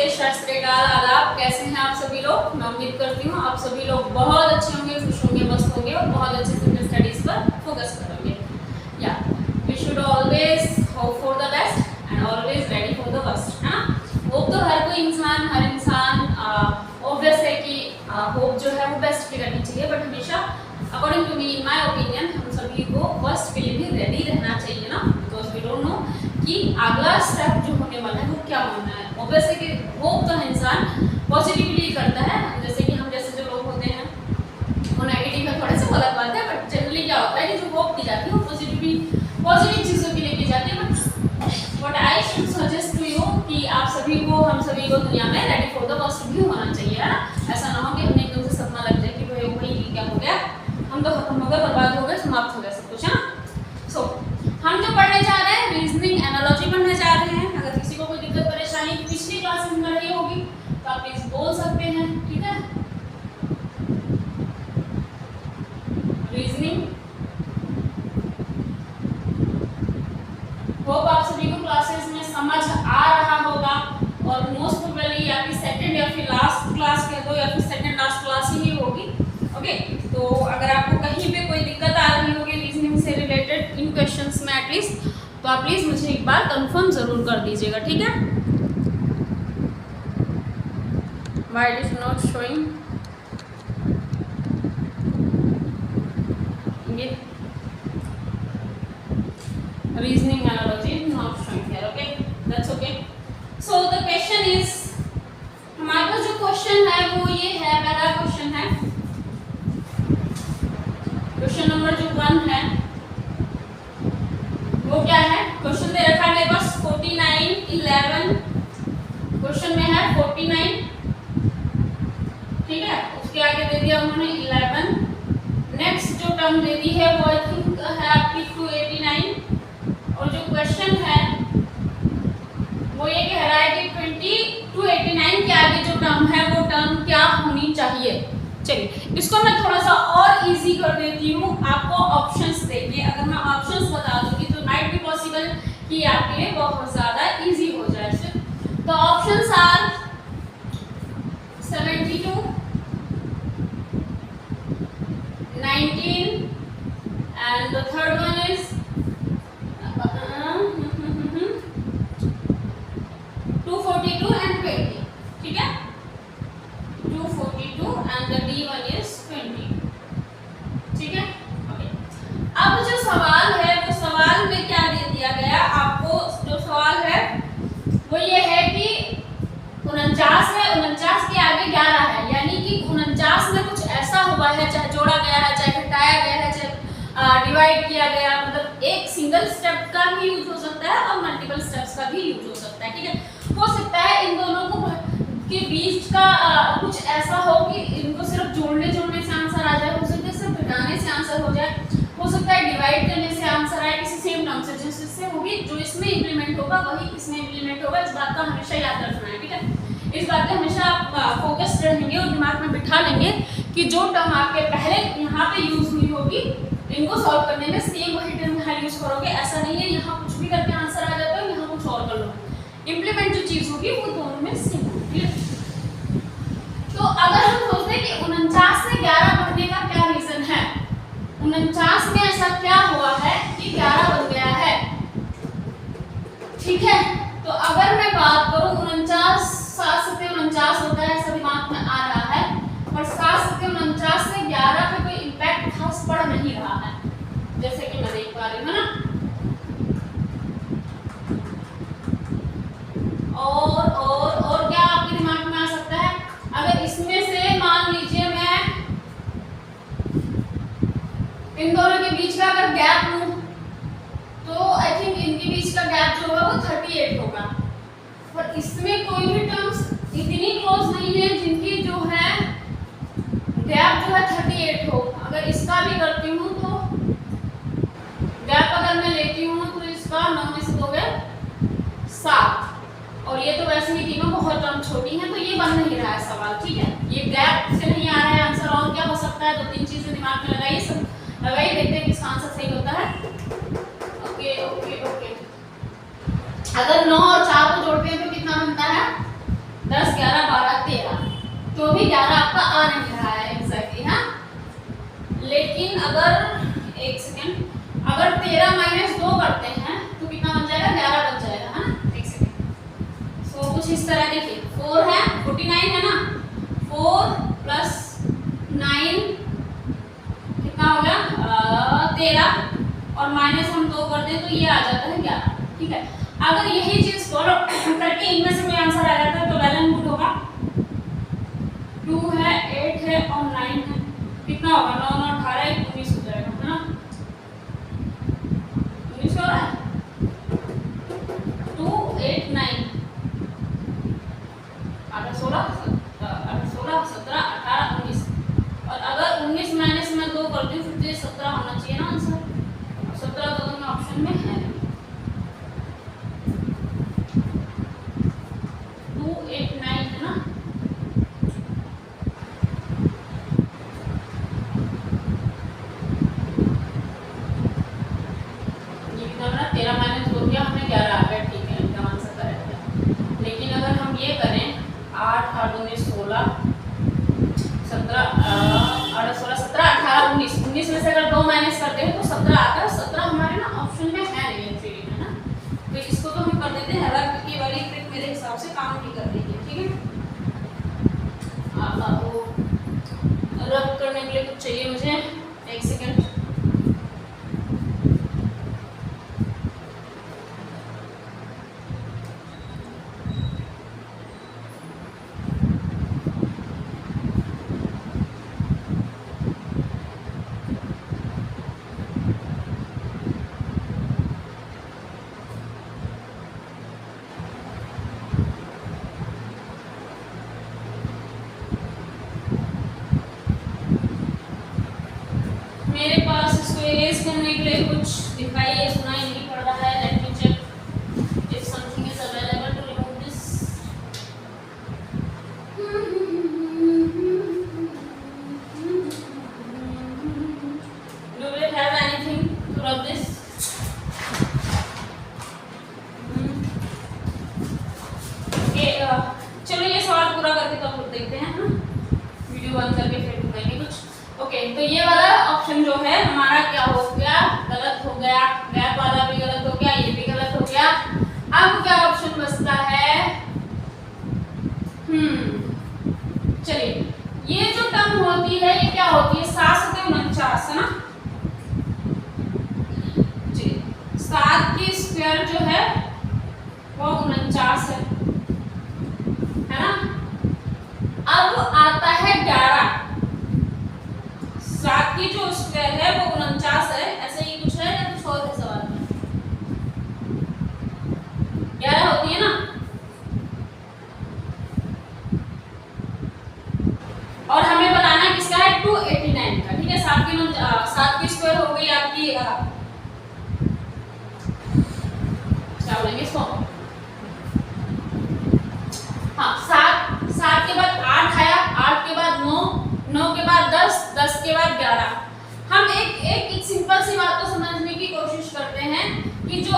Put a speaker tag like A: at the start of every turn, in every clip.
A: नमस्ते, सत श्री अकाल, आदाब। कैसे हैं आप सभी लोग? मैं उम्मीद करती हूँ आप सभी लोग बहुत अच्छे होंगे, खुश होंगे, मस्त होंगे और बहुत अच्छे से अपने स्टडीज पर फोकस करोगे। या we should always hope for the best and always ready for the worst, है ना? होप तो हर कोई इंसान, हर इंसान ऑब्वियस है कि होप जो है वो बेस्ट की करनी चाहिए, बट हमेशा according to me, in my opinion, हम सभी को वर्स्ट के लिए भी रेडी रहना चाहिए ना, बिकॉज वी डोंट नो कि अगला स्टेप जो होने वाला है वो क्या होना है। ऑब्वियस है कि होप तो इंसान पॉजिटिवली करता है, जैसे कि हम जैसे जो लोग होते हैं वो नेगेटिव है, थोड़ा सा गलत बात है, बट जनरली क्या होता है कि जो होप दी जाती है वो पॉजिटिव चीज़ों के लिए की जाती है। But what I should suggest to you कि आप सभी को, हम सभी को दुनिया में रेडी फॉर द वर्स्ट भी होना चाहिए, है ना? ऐसा ना हो कि हमें एकदम से सपना लग जाए कि भाई क्या हो गया, हम तो खत्म हो गए, बर्बाद हो गए, समाप्त हो गया सब कुछ, है ना? सो हम जो पढ़ने जा रहे हैं रीजनिंग एनालॉजी पढ़ने जा रहे हैं। अगर किसी को कोई दिक्कत परेशानी पिछली क्लासेस में रही होगी तो आप प्लीज बोल सकते हैं, ठीक है? रीजनिंग होप आप सभी को क्लासेस में समझ आ रहा होगा और मोस्ट प्रोबेबली आपकी सेकंड या फिर लास्ट क्लास कह दो या फिर सेकंड लास्ट क्लास ही होगी। ओके, तो अगर आपको कहीं पे कोई दिक्कत आ रही होगी रीजनिंग से रिलेटेड इन क्वेश्चंस में एटलीस्ट, तो आप प्लीज मुझे एक बार कंफर्म जरूर कर दीजिएगा, ठीक है? Why it is not showing ये reasoning analogy not showing here, okay, that's okay. So the question is, हमारे पास जो क्वेश्चन है वो ये है, पहला क्वेश्चन है, क्वेश्चन नंबर जो 1 है वो क्या है? क्वेश्चन दे रखा है मेरे पास 49 11, क्वेश्चन में है 49, ठीक है? उसके आगे दे दिया उन्होंने 11, नेक्स्ट जो टर्म दे दी है वो आई थिंक है आपकी 289, और जो क्वेश्चन है वो ये कह रहा है कि 289 के आगे जो टर्म है वो टर्म क्या होनी चाहिए। चलिए इसको मैं थोड़ा सा और इजी कर देती हूँ, आपको ऑप्शंस देंगे। अगर मैं ऑप्शंस बता दूंगी तो माइट बी पॉसिबल कि आपके लिए बहुत ज्यादा इजी हो जाए। तो options are 72, 19 and the third one is 242 and 20, ठीक है? 242 and the D1 is 20, ठीक है? ओके, अब जो सवाल है वो सवाल में क्या दे दिया गया आपको? जो सवाल है वो ये है कि 49 है, 49 के आगे 11 है, यानी कि 49 में कुछ ऐसा हुआ है, चाहे जोड़ा गया है, चाहे घटाया गया है, चाहे डिवाइड किया गया, मतलब एक सिंगल स्टेप का भी यूज हो सकता है और मल्टीपल स्टेप्स का भी यूज हो सकता है, ठीक है? हो सकता है इन दोनों को के बीच का कुछ ऐसा हो कि इनको सिर्फ जोड़ने से आंसर आ जाए, हो सकता है सिर्फ घटाने से आंसर हो जाए, हो सकता है डिवाइड करने से आंसर आए किसी सेम टर्म से, जिससे होगी जो इसमें इंप्लीमेंट होगा वही इसमें इंप्लीमेंट होगा। इस बात का हमेशा याद रखना है, ठीक है? इस बात पे हमेशा आप फोकस्ड रहेंगे और दिमाग में बिठा लेंगे कि जो टर्म आपके पहले यहाँ पे यूज हुई होगी इनको सॉल्व करने में सेम वही टर्म यहाँ यूज करोगे। ऐसा नहीं है यहाँ कुछ भी करके आंसर आ जाता है, यहाँ कुछ और कर लो, इंप्लीमेंट जो चीज होगी वो दोनों में सेम होगी। तो अगर हम सोचते हैं कि 49 से 11 बढ़ने का क्या रीजन है, 49 में ऐसा क्या हुआ है कि 11 बन गया है, ठीक है? तो अगर मैं बात करूं 49 7 7 49 होता है, ऐसा दिमाग में आ रहा है, और 7 7 49 से 11 पे कोई इम्पैक्ट खास पड़ नहीं रहा है, जैसे कि मैं देख पा रही हूँ ना। और क्या आपके दिमाग में आ सकता है? अगर इसमें से मान लीजिए मैं इन दोनों के बीच का अगर गैप लूं तो आई थिंक इनके बीच का गैप जो होगा वो 38 होगा, पर इसमें कोई भी टर्म्स इतनी क्लोज नहीं है जिनकी जो है गैप जो है 38 हो। अगर इसका भी करती हूँ तो गैप अगर मैं लेती हूँ तो इसका 9 में से 2 गए 7, और ये तो वैसे ही तीनों बहुत टर्म छोटी हैं, तो ये बन नहीं रहा है सवाल, ठीक है? ये गैप से नहीं आ रहा है आंसर। और क्या हो सकता है? 2-3 चीजें दिमाग में लगाइए, सब लगाइए, देखते हैं किसका आंसर सही होता है। ओके ओके ओके, अगर 9 और 4 को जोड़ते हैं तो कितना बनता है? 10 तो भी 11 आपका आ नहीं रहा है एग्जैक्टली। हाँ, लेकिन अगर एक सेकेंड, अगर 13 माइनस 2 करते हैं तो कितना बन जाएगा? 11 बन जाएगा। है ना, एक सेकेंड। सो कुछ इस तरह देखिए, 4 है 49 है ना, 4 प्लस 9 कितना हो गया? 13 और माइनस हम 2 कर दें तो ये आ जाता है 11। ठीक है, अगर यही चीज फॉलो करके इनमें से कोई आंसर आ जाता है तो वेल एंड गुड होगा। 2 है, 8 है और 9 है, कितना होगा? 9 9 18 19 हो जाएगा। है ना, 19 हो रहा है। 2 8 9 8 16 17 18 19 और अगर 19 माइनस में 2 कर दूं फिर तो ये 17 होना चाहिए ना आंसर। 17 तो दोनों ऑप्शन में है। 2 8 9 है ना। ये कितना बना? 13 माइनस 2 किया हमने 11 आ गया। ठीक है, इनका आंसर करेक्ट है। लेकिन अगर हम ये करें 8 8 19 16 17 8 16 17 18 19 19 में से अगर 2 माइनस करते हैं तो 17 आता है। 17 हमारे ना ऑप्शन में है नहीं एक्चुअली। है ना, तो इसको तो हम कर देते हैं हरा, क्योंकि वाली ट्रिक मेरे हिसाब से काम नहीं कर रही है। ठीक है, आपको रब करने के लिए कुछ चाहिए मुझे, एक सेकेंड। मेरे पास इसको इरेज करने के लिए कुछ दिखाई या सुनाई नहीं पड़ रहा है। Let me check if something is available to remove this. Do we have anything to rub this? चलो ये सवाल पूरा करके तो हम देखते हैं। हाँ, वीडियो बंद करके फिर ढूंढेंगे कुछ। ओके, तो ये वाला ऑप्शन जो है हमारा क्या हो गया? गलत हो गया। गैप वाला भी गलत हो गया, ये भी गलत हो गया। अब क्या ऑप्शन बचता है? चलिए, ये जो टर्म होती है ये क्या होती है? 7 से 49 है ना जी। 7 की स्क्वायर जो है वो 49 है ना। अब आता है 11। 7 की जो स्क्वायर है वो 49 है। ऐसे ही कुछ है या कुछ और है सवाल में? 11 होती है ना। और हमें बताना है किसका है? 289 का। ठीक है, 7 की स्क्वायर हो गई आपकी क्या बोलेंगे इसको? हाँ, 7 के बाद 8 आया, 8 के बाद 9, 9 के बाद 10, 10 के बाद 11। हम एक सिंपल सी बात को समझने की कोशिश करते हैं कि जो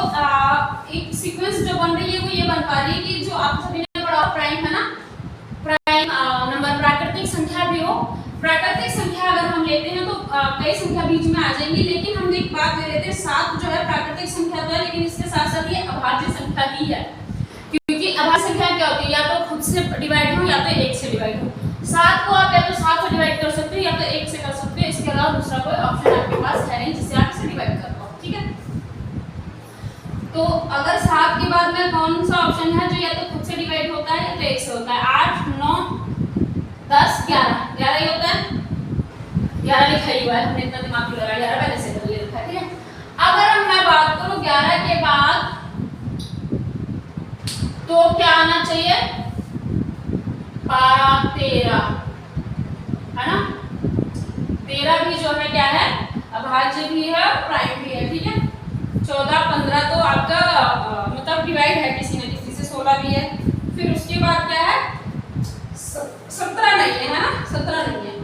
A: एक सीक्वेंस जो बन रही है वो ये बन पा रही है कि जो आप सभी ने पढ़ा प्राइम है ना, प्राइम नंबर प्राकृतिक संख्या भी हो। प्राकृतिक संख्या अगर हम लेते हैं तो कई संख्या बीच में आ जाएंगी, लेकिन हम एक बात ले लेते हैं 7 जो है प्राकृतिक संख्या तो है, लेकिन इसके साथ साथ ये अभाज्य संख्या भी है। क्योंकि अभाज्य संख्या क्या होती है? या तो खुद से डिवाइड हो या तो 1 से डिवाइड हो। 7 को आप या तो 7 से डिवाइड कर सकते हो या तो 1 से कर सकते हो। इसके अलावा दूसरा कोई ऑप्शन आपके पास है नहीं जिससे आप इसे डिवाइड कर पाओ। ठीक है, तो अगर 7 के बाद में कौन सा ऑप्शन है जो या तो खुद से डिवाइड होता है या तो 1 से होता है? 8 9 10 11, 11 ही होता है। 11 लिखा ही हुआ है, हमने इतना दिमाग क्यों लगाया? 11 पहले से कर लिया रखा है। ठीक है, अगर मैं बात करूं 11 के बाद तो क्या आना चाहिए? 12 13 है ना। 13 भी जो है क्या है? अभाज्य भी है और प्राइम भी है। ठीक है, 14 15 तो आपका मतलब डिवाइड है किसी न किसी से। 16 भी है। फिर उसके बाद क्या है? 17 नहीं है ना, 17 नहीं है।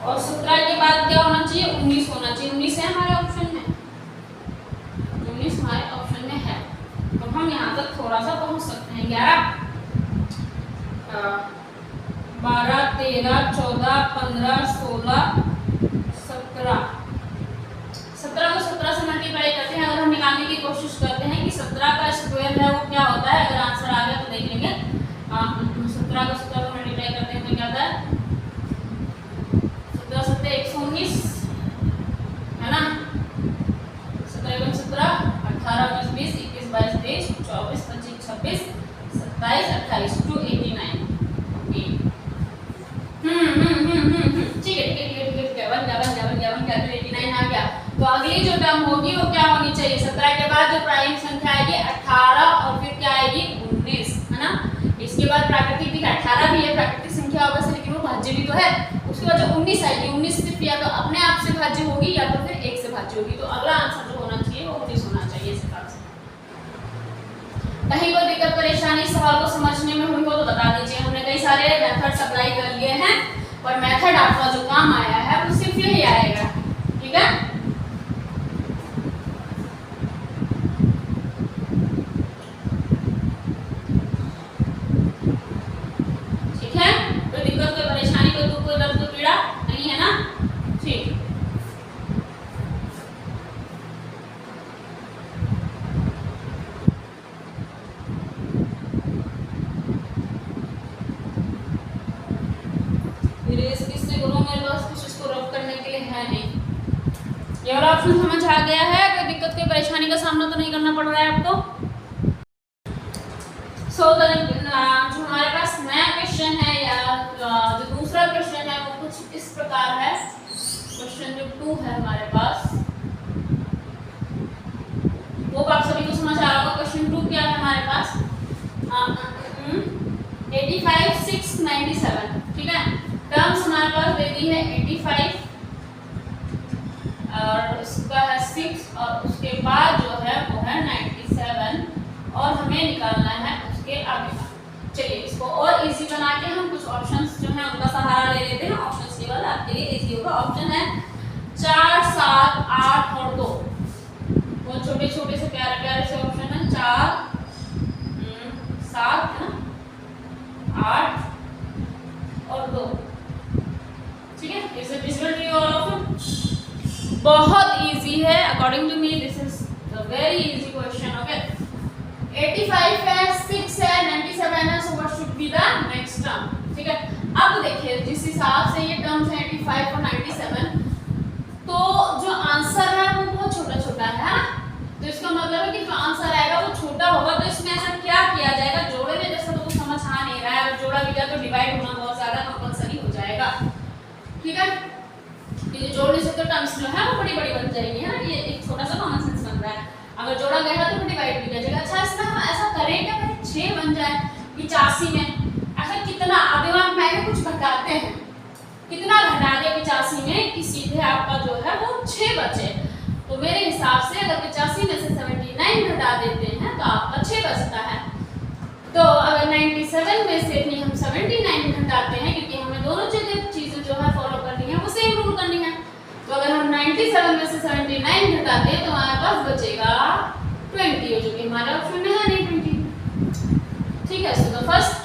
A: और 17 के बाद क्या होना चाहिए? 19 होना चाहिए। 19 है हमारे ऑप्शन में, 19 हमारे ऑप्शन में है। तो हम यहाँ तक तो अगली जो टर्म होगी वो क्या होनी चाहिए, 17 के बाद जो प्राइम संख्या आएगी 18 और फिर क्या आएगी 19, है ना। इसके बाद प्राकृतिक भी 18 भी है, प्राकृतिक संख्या होगा से, लेकिन वो भाज्य भी तो है। उसके बाद जो 19 आएगी, 19 सिर्फ या तो अपने आप से भाज्य होगी या तो फिर 1 से भाज्य होगी। तो अगला आंसर जो होना चाहिए वो 19 होना चाहिए इस हिसाब से। कहीं कोई दिक्कत परेशानी सवाल को समझने में हुई हो तो बता दीजिए। हमने कई सारे मेथड्स अप्लाई कर लिए हैं और मेथड आपका जो काम आया है वो सिर्फ यही आएगा, ठीक है। ठीक है, कोई दिक्कत कोई परेशानी कोई दुख कोई दर्द कोई पीड़ा नहीं है ना, ठीक। ये वाला ऑप्शन समझ आ गया है, कोई दिक्कत कोई परेशानी का सामना तो नहीं करना पड़ रहा है आपको। जो हमारे पास नया क्वेश्चन है या जो दूसरा क्वेश्चन है वो कुछ इस प्रकार है। क्वेश्चन जो 2 है हमारे पास वो आप सभी को समझ आ रहा होगा। क्वेश्चन 2 क्या है हमारे पास, 85 6 97, ठीक है। टर्म्स हमारे पास दे दी है 85 और उसका है 6 और उसके बाद जो है वो है 97 और हमें निकालना है उसके आगे का। चलिए इसको और इजी बना के हम कुछ ऑप्शंस जो है उनका सहारा ले लेते हैं। ऑप्शंस के बाद आपके लिए इजी होगा। ऑप्शन है 4 7 8 और 2, वो छोटे छोटे से प्यारे प्यारे से ऑप्शन है। 4 7 है ना, 8 और 2, ठीक है। इसे विजुअल व्यू और ऑप्शन बहुत इजी है according to me, this is the very easy question, okay. 85 है, 6 है, 97 है, so what should be the next term, ठीक है। अब देखिए जिस हिसाब से ये टर्म्स है 85 और 97, तो जो आंसर है वो बहुत छोटा छोटा है ना, तो इसका मतलब है कि जो आंसर आएगा वो छोटा होगा। तो इसमें ऐसा क्या किया जाएगा, जोड़े में जैसा तो कुछ समझ आ नहीं रहा है, और जोड़ा भी जाए तो डिवाइड होना बहुत ज्यादा कंपलसरी हो जाएगा, ठीक है। ये जोड़ने से तो टर्म्स जो है वो बड़ी बड़ी बन जाएंगी, है ना। ये एक छोटा सा कॉमन सेंस बन रहा है, अगर जोड़ा गया है तो डिवाइड भी किया जाएगा। अच्छा इसमें हम ऐसा करें क्या, 6 बन जाए 85 में, ऐसा कितना अब दिमाग में कुछ घटाते हैं, कितना घटा दे 85 में कि सीधे आपका जो है वो 6 बचे। तो मेरे हिसाब से अगर 85 में से 79 घटा देते हैं तो आपका 6 बचता है। तो अगर 97 में से भी हम 79 घटाते हैं, क्योंकि हमें दोनों चीजें जो है फॉलो करनी है वो सेम रूल करनी है। तो अगर हम 97 में से 79 घटाते हैं तो हमारे पास बचेगा 20, जो कि हमारे ऑप्शन में है नहीं 20, ठीक है। So the first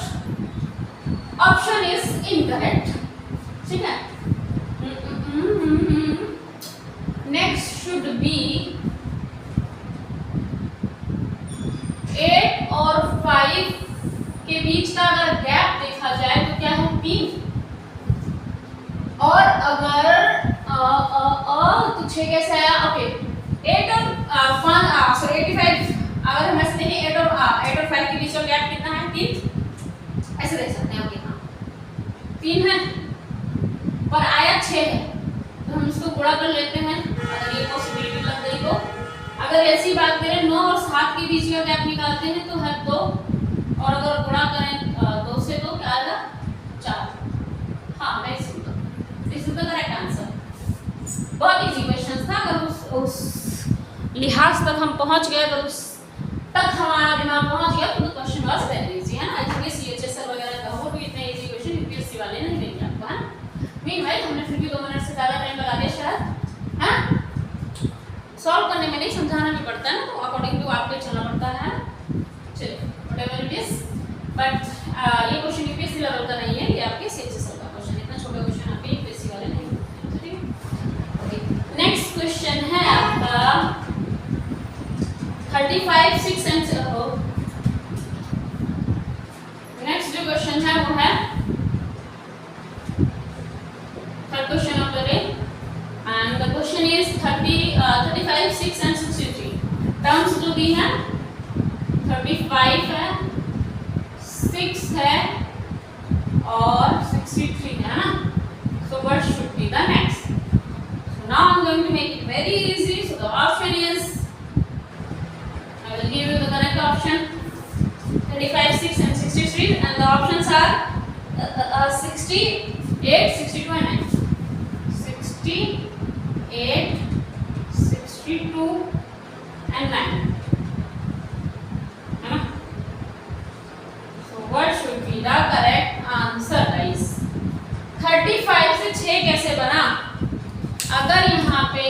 A: option is incorrect, ठीक है। नेक्स्ट शुड बी 8 और 5 के बीच का अगर गैप देखा जाए तो क्या है 3, और अगर तो 6 कैसे आया, ओके 8 और 5 सॉरी 85, अगर हम ऐसे देखें 8 और 5 के बीच का गैप कितना है 3, ऐसे देख सकते हैं, ओके हाँ 3 है पर आया 6 है, तो हम इसको गुणा कर लेते हैं अगर ये पॉसिबिलिटी लग गई तो। अगर ऐसी बात करें 9 और 7 के बीच का गैप निकालते हैं तो है 2, और अगर गुणा करें 2 से तो क्या आएगा 4। हाँ this is the correct answer. बहुत इजी क्वेश्चन था, अगर उस लिहाज तक हम पहुंच गए, अगर उस तक हमारा दिमाग पहुंच गया तो क्वेश्चन वाज वेरी इजी, है ना। इसलिए सीएचएसएल वगैरह का हो भी इतने इजी क्वेश्चन यूपीएससी वाले नहीं देंगे आपको, है ना। मीनवाइल हमने फिर भी 2 मिनट से ज़्यादा टाइम लगा दिया शायद, है। सॉल्व करने में नहीं, समझाना भी पड़ता है ना, तो अकॉर्डिंग टू आपके चलना पड़ता है। चलिए व्हाटएवर इट इज, बट ये क्वेश्चन यूपीएससी लेवल का नहीं है, ये आपके सीएचएसएल का क्वेश्चन, इतना छोटा क्वेश्चन आपके यूपीएससी वाले नहीं होते, ठीक है। ओके नेक्स्ट क्वेश्चन है आपका 35 6 एंड 7। नेक्स्ट जो क्वेश्चन है वो है third question of the day, and the question is 35 6 and 63। Terms जो दी है 35 है, 6 है और 63 है ना। So what should be the next? So now I'm going to make it very easy answer 68, 62 and 9, 68, 62 and 9, है ना? So what should be the correct answer guys? 35 से 6 कैसे बना? अगर यहाँ पे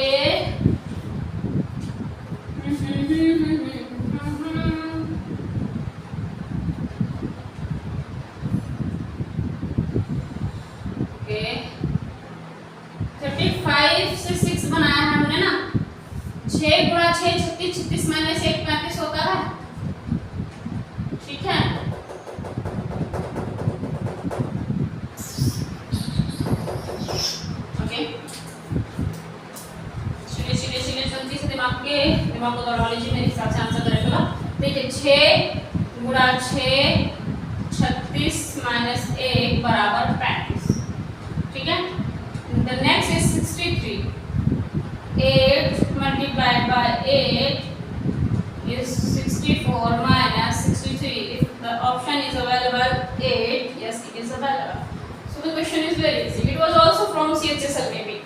A: ओके 35 से 6 बनाया है हमने ना, 6 गुणा 6 36, 36 माइनस 1 35 होता है, ठीक है? ओके चलिए जल्दी से दिमाग को दौड़ा लीजिए, मेरे हिसाब से आंसर करेक्ट होगा। देखिए 6 गुणा 6 36 माइनस 1 बराबर 35, ठीक है? The next is 63, 8 multiplied by 8 is 64 minus 63. If the option is available 8, yes it is available. So the question is very easy. It was also from CHSL maybe.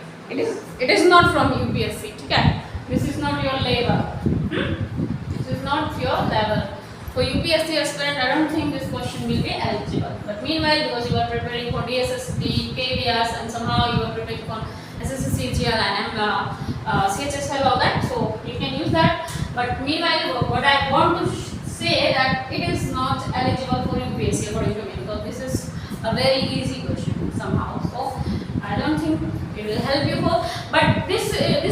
A: It is not from UPSC. ठीक है? This is not your level. This is not your level. For UPSC aspirant, I don't think this question will be eligible. But meanwhile, because you are preparing for DSSB, KVS, and somehow you are preparing for SSC, CGL, and CHSL, all that, so you can use that. But meanwhile, what I want to say that it is not eligible for UPSC according to me, because this is a very easy question somehow. So I don't think it will help you for. But this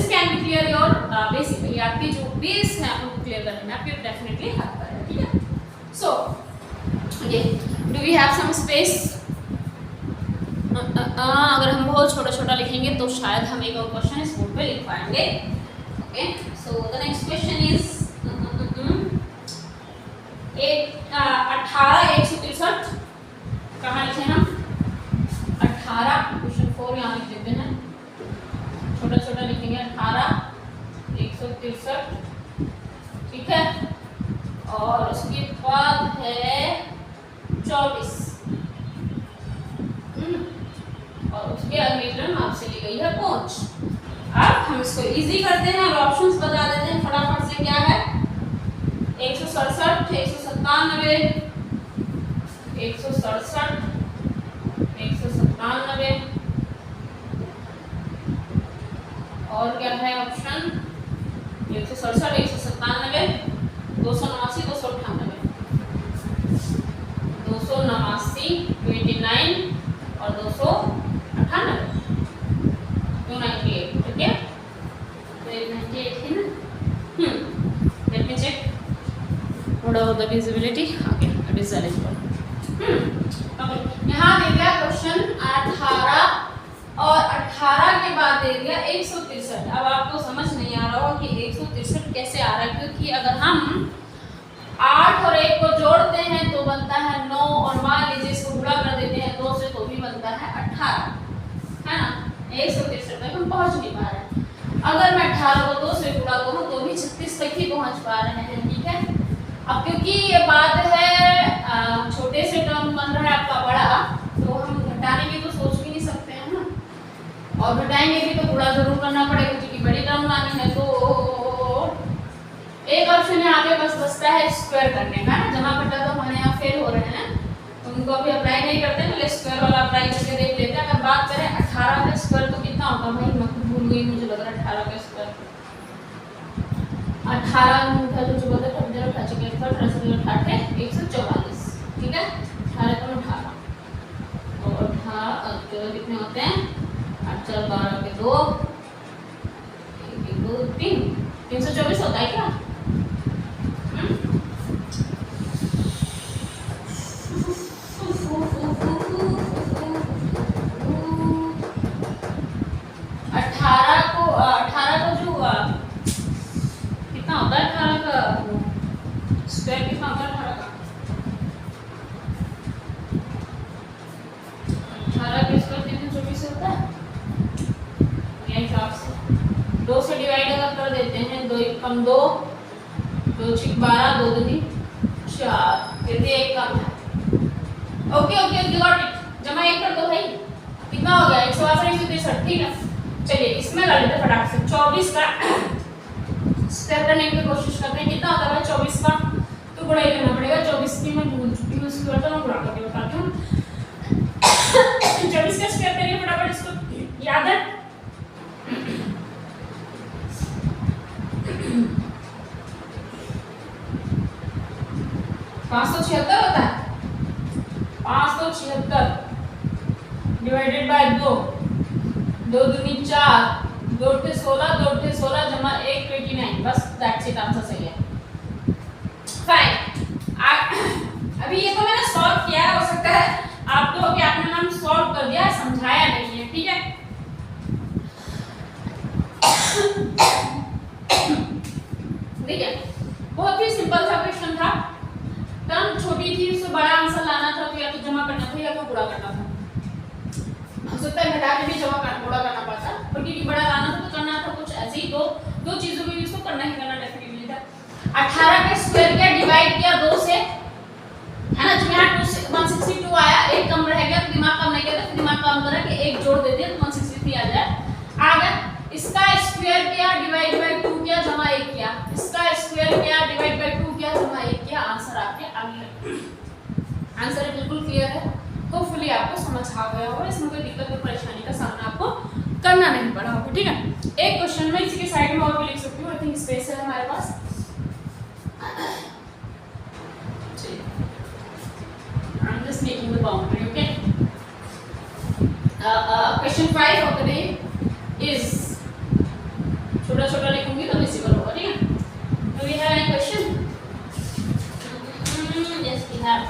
A: can be clear your basically आपकी जो base है आपको clear करने में आपको definitely help करेगा, ठीक है? So okay, do we have some space? अगर हम बहुत छोटा लिखेंगे तो शायद हम एक और क्वेश्चन इस बोर्ड पे लिख पाएंगे। Okay, so the next question is 18 163 कहाँ लिखे हम? 18 क्वेश्चन 4 यहाँ लिख देते हैं, छोटा लिखेंगे 18 163, ठीक है? और उसके बाद है 24 और उसके अगली टर्म आपसे ली गई है 5। अब हम इसको इजी करते हैं और ऑप्शंस बता देते हैं फटाफट से। क्या है? 167, 197, 167, 197 और क्या है ऑप्शन? 167, 197, 289, 298, 289, 29 और 298, 298, ठीक है? तो 98 है ना? Let me check. What about the visibility? Okay, it is eligible. Okay, यहाँ दे दिया क्वेश्चन 18 और 18 के बाद दे दिया 163। अब आपको समझ नहीं आ रहा होगा कि 163 कैसे आ रहा है, क्योंकि अगर हम 8 और 1 को जोड़ते हैं तो बनता है 9 और मान लीजिए इसको गुणा कर देते हैं 2 से तो भी बनता है 18, है ना? 163 तक हम पहुंच नहीं पा रहे हैं। अगर मैं 18 को 2 से गुणा करूं तो भी 36 तक ही पहुंच पा रहे हैं, ठीक है? अब क्योंकि ये बात है छोटे से टर्म बन रहा है आपका बड़ा, तो हम घटाने की तो सोच भी नहीं सकते हैं ना, और घटाएंगे भी तो गुणा जरूर करना पड़ेगा क्योंकि बड़ी टर्म लानी है। तो एक ऑप्शन है आगे बस बचता है स्क्वायर करने का, जमा घटा तो हमारे यहाँ फेल हो रहे हैं, उनको अभी अप्लाई नहीं करते हैं, पहले स्क्वायर वाला अप्लाई करके देख लेते हैं। अगर बात करें 18 का स्क्वायर तो कितना होगा भाई? मैं भूल गई, मुझे लग रहा है 18 का स्क्वायर 18 का जो बोलते हैं 144, ठीक है? 18 को 18 और 18 कितने होते हैं? 8 4 12 के 2 1 2 3 324 होता है क्या? स्क्वायर कितना होता है 18 का? 18 के स्क्वायर 324 होता है। ये हिसाब से 2 से डिवाइड अगर कर देते हैं, 2 1 कम 2, 2 6 12, 2 2 3 4, फिर भी 1 कम है, okay okay okay got it. जमा 1 कर दो भाई, कितना हो गया 162 163, ठीक है। चलिए इसमें कर लेते फटाक से 24 का स्क्वायर करने की कोशिश करते हैं। कितना होता है 24 का, तो गुणा ही करना पड़ेगा। 24 की मैं भूल चुकी हूँ, इसको तो मैं गुणा करके बताती हूँ। 24 का स्क्वायर करिए फटाफट, इसको याद है। 576 होता है। 576 डिवाइडेड बाय 2, 2 दूनी 4, 2 अट्ठे 16, 2 अट्ठे 16 जमा 1 29। बस दैट्स इट, आंसर सही है। फाइन। अभी ये तो मैंने सॉल्व किया है, हो सकता है आप तो कि आपने नाम सॉल्व कर दिया, समझाया नहीं है, ठीक है। देखिए बहुत ही सिंपल सा क्वेश्चन था। टर्म छोटी थी, उससे बड़ा आंसर लाना था, तो या तो जमा करना था या तो गुणा करना था। हो सकता है घटा के भी जमा गुणा करना पड़ता, पर क्योंकि बड़ा लाना था तो करना था कुछ ऐसे ही। दो चीजों के बीच में करना ही करना डेफिनेटली था। 18 का स्क्वायर किया, डिवाइड किया 2 से, है ना। जब यहाँ 162 आया, एक कम रह गया तो दिमाग काम नहीं किया, तो दिमाग काम करा कि एक जोड़ दे दिया तो 163 आ जाए, आ गया। इसका स्क्वायर किया, डिवाइड बाय 2 किया, जमा 1 किया। इसका स्क्वायर किया, डिवाइड बाय 2 किया, जमा 1 किया। आंसर आपके आ गया। आंसर बिल्कुल क्लियर है, होपफुली आपको समझ आ गया होगा, इसमें कोई दिक्कत और परेशानी का सामना आपको करना नहीं पड़ा होगा, ठीक है। एक क्वेश्चन में इसी के साइड में और भी लिख सकती हूँ, आई थिंक स्पेस है हमारे पास। I'm just making the boundary, okay? Question 5 of the day is, छोटा छोटा लिखूंगी तो विजिबल होगा, ठीक है। Do we have any question? Yes, we have.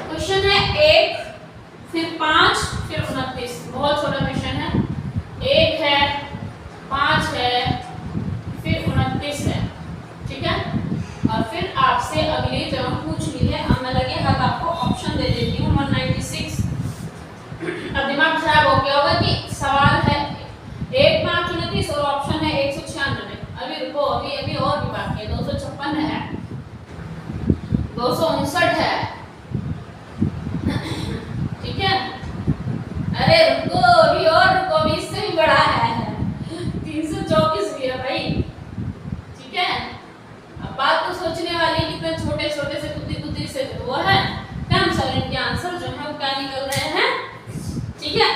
A: Question है 1, फिर 5, फिर 29। बहुत छोटा क्वेश्चन है। 1 है, 5 है, फिर 29 है, ठीक है। और फिर आपसे अगली जो हम पूछ ली है, अब मैं लगे हाथ आपको ऑप्शन दे देती हूँ 196। अब दिमाग खराब हो गया होगा कि सवाल है 1, 5, 29 और ऑप्शन है 196। अभी रुको, अभी और भी बाकी है। 256 है, 259 है, ठीक है। अरे रुको, अभी और रुको, अभी इससे भी बड़ा है 324 भी है भाई, ठीक है। अब बात तो सोचने वाली कितने छोटे छोटे से कुत्ती से वो है कम सर, इनके आंसर जो है वो क्या निकल रहे हैं, ठीक है।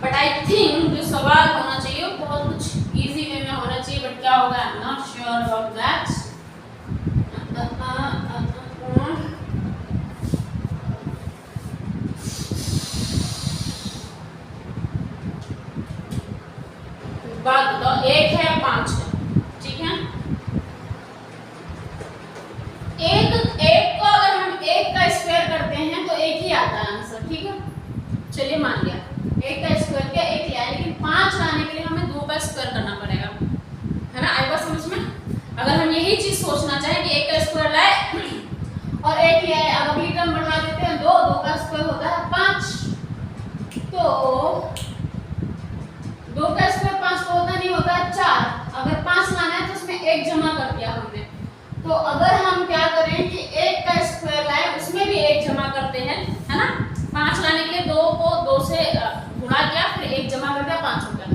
A: बट आई थिंक जो सवाल होना चाहिए वो बहुत कुछ इजी वे में होना चाहिए, बट क्या होगा I am not sure about that. बात बताओ, 1 है 5 है, ठीक है। एक को अगर हम 1 का स्क्वायर करते हैं तो 1 ही आता है आंसर, ठीक है। चलिए मान लिया 1 का स्क्वायर क्या 1 लिया, लेकिन 5 लाने के लिए हमें 2 का स्क्वायर करना पड़ेगा, है ना। आई बात समझ में। अगर हम यही चीज सोचना चाहें कि 1 का स्क्वायर लाए और 1 लिया है, अब अगली टर्म बढ़ा देते हैं 2 का स्क्वायर होता है 5, तो 2 का स्क्वायर 5 को होता नहीं, होता है 4। अगर 5 लाना है तो उसमें 1 जमा कर दिया हमने, तो अगर हम क्या करें कि 1 का स्क्वायर लाए उसमें भी 1 जमा करते हैं, है ना। 5 लाने के लिए 2 को 2 से गुणा किया, फिर 1 जमा कर दिया, 5 हो गया।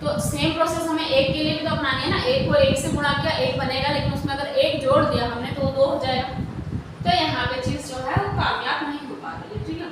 A: तो सेम प्रोसेस हमें 1 के लिए भी तो अपनानी है ना। 1 को 1 से गुणा किया 1 बनेगा, लेकिन उसमें अगर 1 जोड़ दिया हमने तो 2 हो जाएगा। तो यहाँ पे चीज जो है वो कामयाब नहीं हो पा रही है, ठीक है।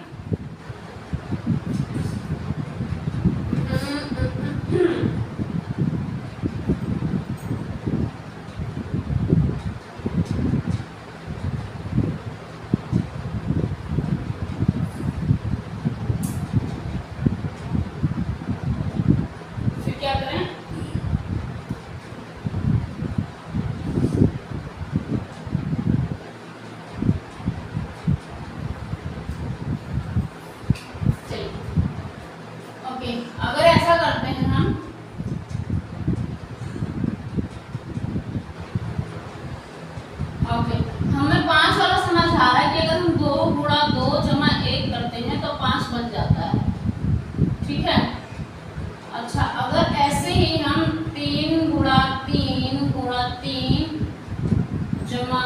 A: अगर ऐसा करते हैं हम, ओके, हमें 5 वाला समझ आ रहा है कि अगर हम 2 गुणा 2 जमा 1 करते हैं तो 5 बन जाता है, ठीक है। अच्छा, अगर ऐसे ही हम 3 गुणा 3 गुणा 3 जमा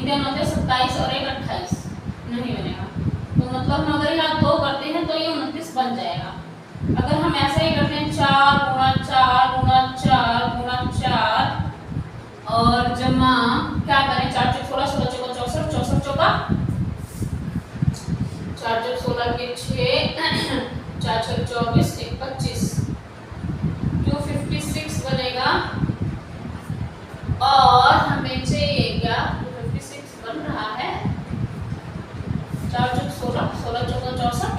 A: इंडियन होते 27 और 1 28, नहीं बनेगा। तो मतलब हम अगर यहाँ 2 करते हैं तो ये 29 बन जाएगा। अगर हम ऐसे ही करते हैं 4 गुणा 4 गुणा 4 गुणा 4 और जमा क्या करें, 4 चौक 16, 16 चौका 64, 64 चौका 4 चौक 16 के 6, 4 छक 24, 1 25, 256 बनेगा। और हमें चाहिए क्या, 256 बन रहा है, 4 चौक 16, 16 चौका 64,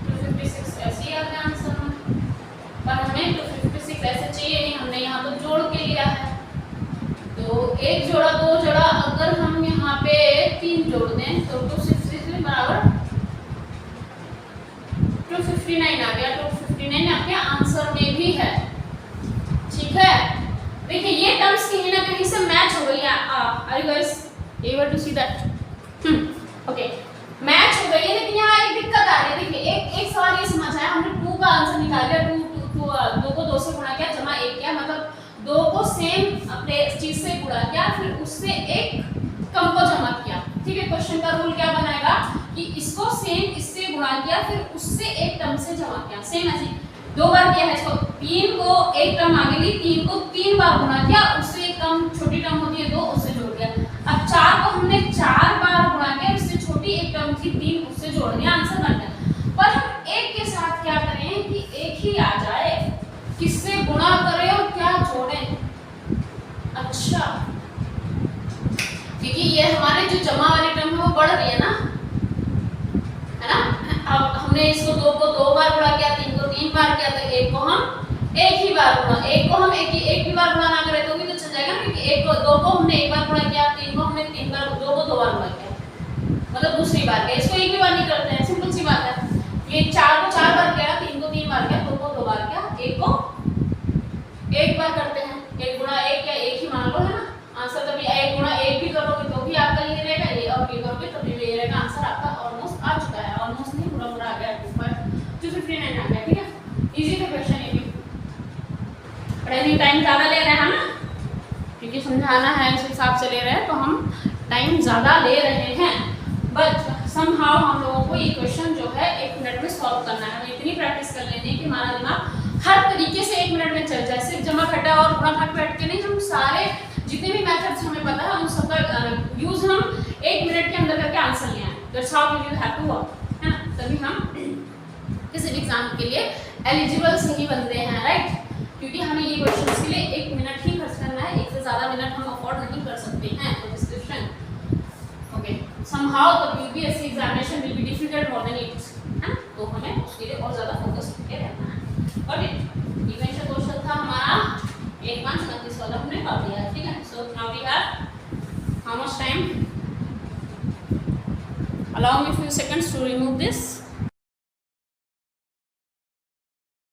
A: 256 ऐसे ही आ गया आंसर में। पर हमें 256 ऐसे चाहिए नहीं, हमने यहाँ तो जोड़ के लिया है। तो एक जोड़ा, दो जोड़ा, अगर हम यहाँ पे 3 जोड़ दें तो 256 बराबर 259 आ गया। 259 आपके आंसर में भी है, ठीक है। देखिए ये टर्म्स कहीं ना कहीं से मैच हो गई है। Are you guys able to see that? Okay, match हो गई है, लेकिन यहाँ एक दिक्कत आ रही है। देखिए एक सवाल ये समझ आया, हमने 2 का आंसर निकाल लिया, 2 को 2 से गुणा किया, जमा 1 किया, मतलब 2 को सेम अपने चीज से गुणा किया, फिर उससे एक कम को जमा किया। ठीक है, क्वेश्चन का रूल क्या बनाएगा कि इसको सेम इससे गुणा किया, फिर उससे एक टर्म से जमा किया। सेम ऐसे 2 बार किया है इसको, 3 को एक टर्म आगे ली, 3 को 3 बार गुणा किया, उससे एक कम छोटी टर्म होती है 2, उससे जोड़ दिया। अब 4 को हमने 4 बार गुणा किया, उससे छोटी एक टर्म थी 3, उससे जोड़ दिया, आंसर बन गया। पर हम एक के साथ क्या करें कि एक ही आ जाए, किससे गुणा करें और क्या जोड़ें। अच्छा, क्योंकि ये हमारे जो जमा वाली टर्म है वो बढ़ रही है ना, है ना। अब हमने इसको 2 को 2 बार गुणा किया, 3 को 3 बार किया, तो 1 को हम एक ही बार गुणा, 1 को हम एक भी बार गुणा ना करें तो भी तो चल जाएगा, क्योंकि 1 को 2 को हमने एक बार गुणा किया, 3 को हमने 3 बार, 2 को 2 बार गुणा किया, मतलब दूसरी बार किया। इसको एक भी बार नहीं करते हैं, सिंपल सी बात है। ये 4 को 4 बार किया, 3 को 3 बार किया, 2 को 2 बार किया, 1 को एक बार करते हैं। 1 गुणा 1 या 1 ही मान लो, है ना। आंसर तभी 1 गुणा 1 भी करोगे तो भी आपका ये रहेगा, ये और ये करोगे तो भी ये रहेगा। आंसर आपका ऑलमोस्ट आ चुका है, ऑलमोस्ट नहीं, पूरा आ गया, 259 आ गया। ठीक है, इजी था क्वेश्चन ये भी। पढ़ाई टाइम ज़्यादा ले रहे हैं ना, क्योंकि समझाना है इस हिसाब से ले रहे हैं, तो हम टाइम ज़्यादा ले रहे हैं। बट समहाउ हम लोगों को ये क्वेश्चन जो है 1 मिनट में सॉल्व करना है। हमें इतनी प्रैक्टिस कर लेनी है कि हमारा दिमाग हर तरीके से 1 मिनट में चल जाए। सिर्फ जमा घटा और गुणा भाग बैठ के नहीं, हम सारे जितने भी मेथड्स हमें पता है उन सबका यूज हम 1 मिनट के अंदर करके आंसर ले आए। That's how we will have to work, है ना। तभी हम किसी भी एग्जाम के लिए एलिजिबल सही बनते हैं, राइट। क्योंकि हमें ये क्वेश्चंस के लिए 1 मिनट ही खर्च करना है, 1 से ज़्यादा मिनट हम अफोर्ड नहीं कर सकते हैं for this question. Okay, somehow the UPSC examination will be difficult more than it, है ना। तो हमें उसके लिए और ज़्यादा फोकस करके रहना है। और इवेंट क्वेश्चन था हमारा 1-5-29 वाला, हमने कर दिया है। ठीक है, so now we have how much time? Allow me a few seconds to remove this.